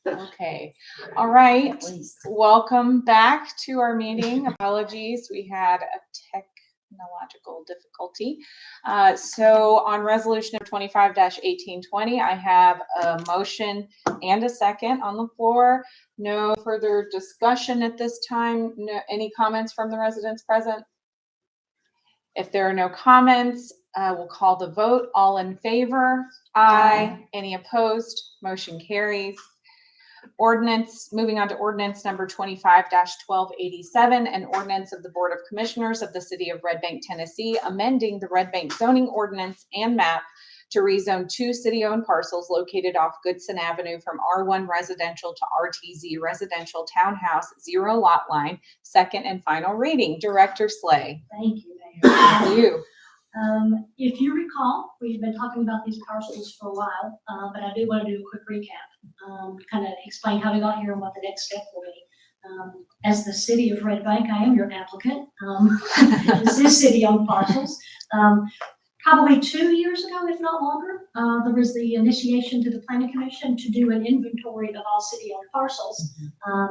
Okay. All right. Welcome back to our meeting. Apologies, we had a technological difficulty. So on resolution of 25-1820, I have a motion and a second on the floor. No further discussion at this time. No, any comments from the residents present? If there are no comments, we'll call the vote. All in favor? Aye. Any opposed? Motion carries. Ordinance, moving on to ordinance number 25-1287, an ordinance of the Board of Commissioners of the City of Red Bank, Tennessee, amending the Red Bank zoning ordinance and map to rezone 2 city-owned parcels located off Goodson Avenue from R1 residential to RTZ residential townhouse 0 lot line. Second and final reading. Director Slay. Thank you, Mayor. Thank you. If you recall, we've been talking about these parcels for a while, but I do want to do a quick recap, kind of explain how we got here and what the next step will be. As the City of Red Bank, I am your applicant. This is city-owned parcels. Probably 2 years ago, if not longer, there was the initiation to the Planning Commission to do an inventory of all city-owned parcels,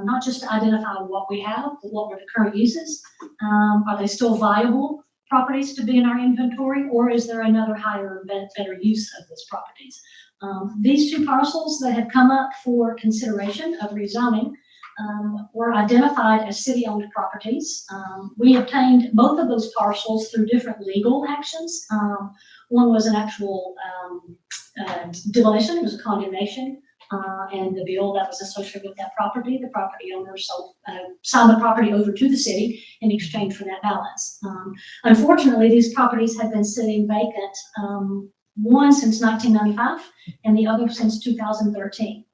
not just to identify what we have, but what were the current uses. Are they still viable properties to be in our inventory, or is there another higher, better use of those properties? These 2 parcels that have come up for consideration of rezoning were identified as city-owned properties. We obtained both of those parcels through different legal actions. One was an actual demolition, it was a condemnation, and the bill that was associated with that property, the property owner signed the property over to the city in exchange for that balance. Unfortunately, these properties have been sitting vacant, one since 1995 and the other since 2013.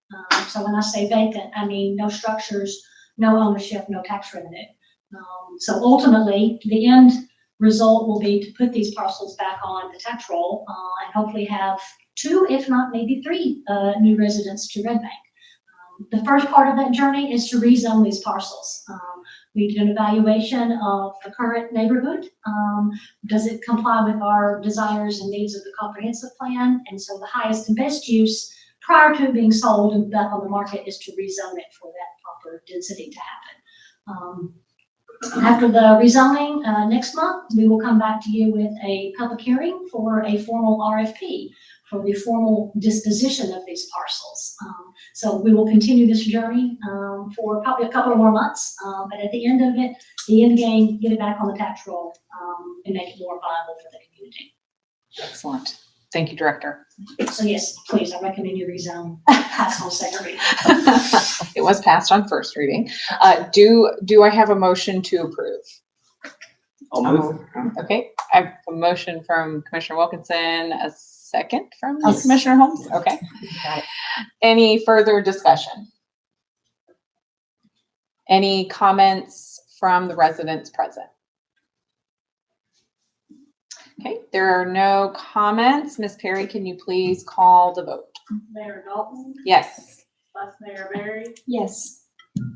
So when I say vacant, I mean no structures, no ownership, no tax revenue. So ultimately, the end result will be to put these parcels back on the tax roll and hopefully have 2, if not maybe 3 new residents to Red Bank. The first part of that journey is to rezone these parcels. We did an evaluation of the current neighborhood. Does it comply with our desires and needs of the comprehensive plan? And so the highest and best use prior to it being sold and back on the market is to rezone it for that proper density to happen. After the rezoning next month, we will come back to you with a public hearing for a formal RFP for the formal disposition of these parcels. So we will continue this journey for probably a couple of more months, but at the end of it, the end game, get it back on the tax roll and make it more viable for the community. Excellent. Thank you, Director. So yes, please, I recommend you rezone, pass on second reading. It was passed on first reading. Do I have a motion to approve? I'll move. Okay, I have a motion from Commissioner Wilkinson, a second from Commissioner Holmes. Okay. Got it. Any further discussion? Any comments from the residents present? Okay, there are no comments. Ms. Perry, can you please call the vote? Mayor Dalton, Yes. Vice Mayor Berry, Yes.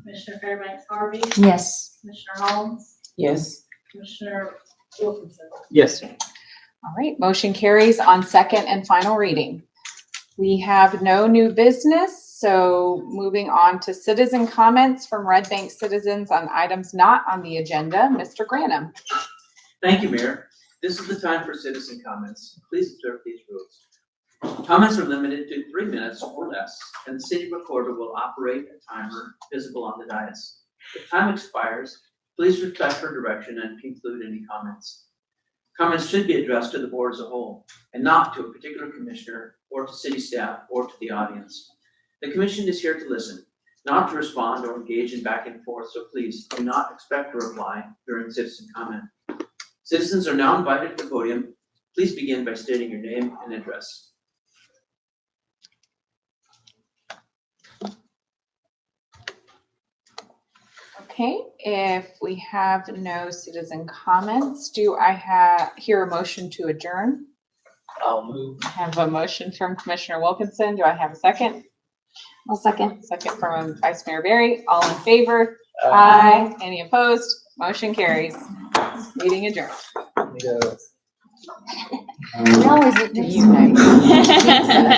Commissioner Fairbanks Harvey, Yes. Commissioner Holmes, Yes. Commissioner Wilkinson. Yes. All right, motion carries on second and final reading. We have no new business, so moving on to citizen comments from Red Bank citizens on items not on the agenda. Mr. Granum. Thank you, Mayor. This is the time for citizen comments. Please observe these rules. Comments are limited to 3 minutes or less, and the city recorder will operate a timer visible on the dais. If time expires, please respect her direction and conclude any comments. Comments should be addressed to the board as a whole, and not to a particular commissioner or to city staff or to the audience. The commission is here to listen, not to respond or engage in back and forth, so please do not expect a reply during citizen comment. Citizens are now invited to the podium. Please begin by stating your name and address. Okay, if we have no citizen comments, do I hear a motion to adjourn? I'll move. I have a motion from Commissioner Wilkinson. Do I have a second? I'll second. Second from Vice Mayor Berry. All in favor? Aye. Any opposed? Motion carries. Meeting adjourned. We always look to you.